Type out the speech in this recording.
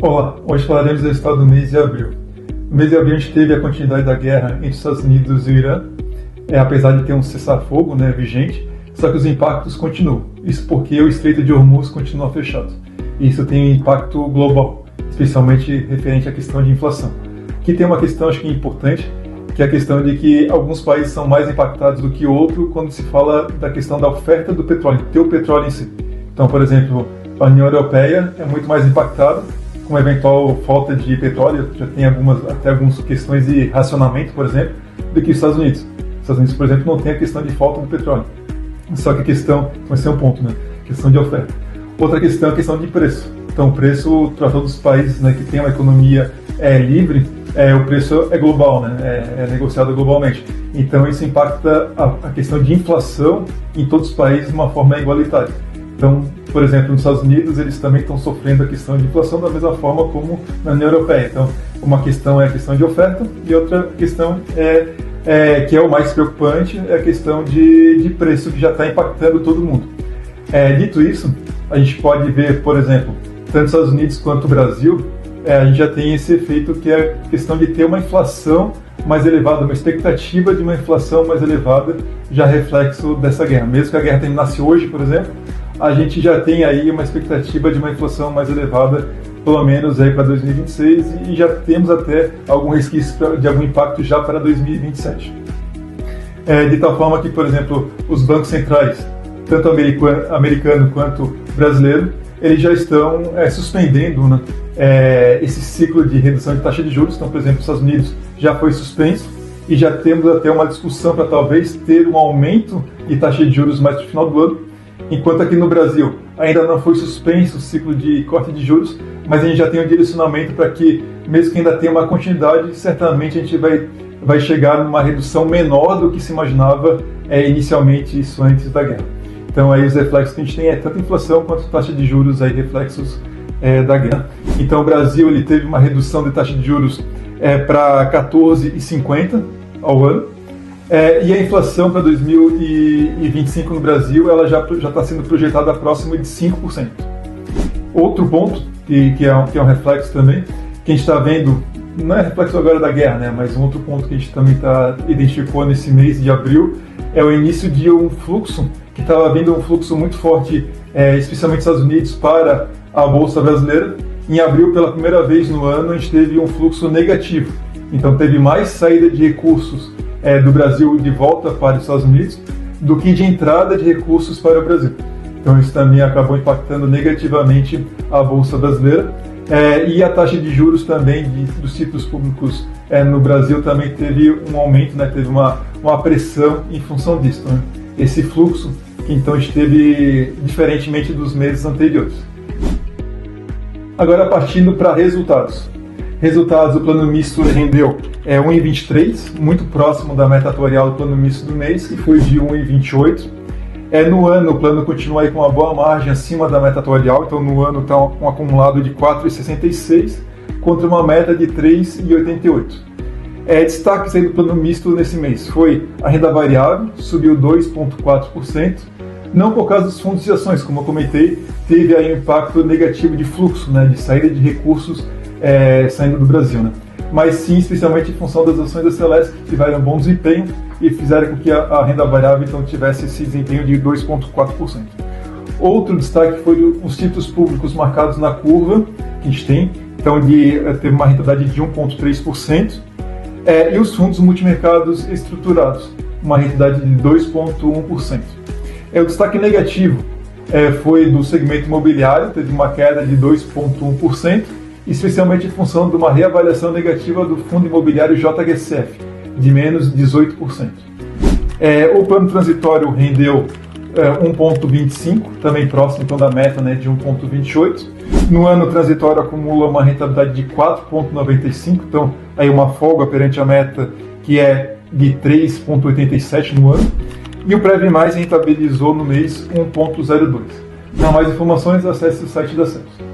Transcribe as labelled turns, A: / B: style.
A: Olá, hoje falaremos do resultado do mês de abril. No mês de abril a gente teve a continuidade da guerra entre os Estados Unidos e o Irã, apesar de ter um cessar-fogo vigente, só que os impactos continuam. Isso porque o Estreito de Hormuz continua fechado. E isso tem um impacto global, especialmente referente à questão de inflação. Aqui tem uma questão, acho que importante, que é a questão de que alguns países são mais impactados do que outros quando se fala da questão da oferta do petróleo, ter o petróleo em si. Então, por exemplo, a União Europeia é muito mais impactada com a eventual falta de petróleo, já tem até algumas questões de racionamento, por exemplo, do que os Estados Unidos. Os Estados Unidos, por exemplo, não tem a questão de falta de petróleo. Só que a questão, vai ser um ponto, questão de oferta. Outra questão é a questão de preço. Então, o preço para todos os países que têm uma economia livre, o preço é global, é negociado globalmente. Então, isso impacta a questão de inflação em todos os países de uma forma igualitária. Então, por exemplo, nos Estados Unidos, eles também estão sofrendo a questão de inflação da mesma forma como na União Europeia. Então, uma questão é a questão de oferta e outra questão que é o mais preocupante, é a questão de preço, que já está impactando todo mundo. Dito isso, a gente pode ver, por exemplo, tanto os Estados Unidos quanto o Brasil, a gente já tem esse efeito que é a questão de ter uma inflação mais elevada, uma expectativa de uma inflação mais elevada, já reflexo dessa guerra. Mesmo que a guerra terminasse hoje, por exemplo, a gente já tem aí uma expectativa de uma inflação mais elevada, pelo menos aí para 2026, e já temos até algum resquício de algum impacto já para 2027. De tal forma que, por exemplo, os bancos centrais, tanto americano quanto brasileiro, eles já estão suspendendo esse ciclo de redução de taxa de juros. Então, por exemplo, os Estados Unidos já foi suspenso e já temos até uma discussão para talvez ter um aumento de taxa de juros mais no final do ano, enquanto aqui no Brasil ainda não foi suspenso o ciclo de corte de juros, mas a gente já tem um direcionamento para que, mesmo que ainda tenha uma continuidade, certamente a gente vai chegar numa redução menor do que se imaginava inicialmente, isso antes da guerra. Então aí os reflexos que a gente tem é tanto inflação quanto taxa de juros, aí reflexos da guerra. Então o Brasil ele teve uma redução de taxa de juros para 14,50 ao ano, e a inflação para 2025 no Brasil ela já está sendo projetada próximo de 5%. Outro ponto, que é um reflexo também, que a gente está vendo, não é reflexo agora da guerra, mas um outro ponto que a gente também identificou nesse mês de abril, é o início de um fluxo, que estava vindo um fluxo muito forte, especialmente dos Estados Unidos, para a Bolsa Brasileira. Em abril, pela primeira vez no ano, a gente teve um fluxo negativo. Então teve mais saída de recursos do Brasil de volta para os Estados Unidos do que de entrada de recursos para o Brasil. Então isso também acabou impactando negativamente a Bolsa Brasileira. E a taxa de juros também dos títulos públicos no Brasil também teve um aumento, teve uma pressão em função disso. Esse fluxo que então esteve diferentemente dos meses anteriores. Agora partindo para resultados. Resultados, o plano misto rendeu 1,23, muito próximo da meta atuarial do plano misto do mês, que foi de 1,28. No ano, o plano continua aí com uma boa margem acima da meta atuarial, então no ano está com um acumulado de 4,66 contra uma meta de 3,88. Destaques aí do plano misto nesse mês foi a renda variável, subiu 2,4%, não por causa dos fundos de ações, como eu comentei, teve aí um impacto negativo de fluxo, de saída de recursos saindo do Brasil, mas sim especialmente em função das ações da Celesc, que tiveram um bom desempenho e fizeram com que a renda variável então tivesse esse desempenho de 2,4%. Outro destaque foi os títulos públicos marcados na curva que a gente tem, então teve uma rentabilidade de 1,3%, e os fundos multimercados estruturados, uma rentabilidade de 2,1%. O destaque negativo foi do segmento imobiliário, teve uma queda de 2,1%, especialmente em função de uma reavaliação negativa do fundo imobiliário JHSF, de menos 18%. O plano transitório rendeu 1,25, também próximo então da meta de 1,28. No ano transitório acumula uma rentabilidade de 4,95, então aí uma folga perante a meta que é de 3,87 no ano. E o Prev Mais rentabilizou no mês 1,02. Para mais informações, acesse o site da Celsius.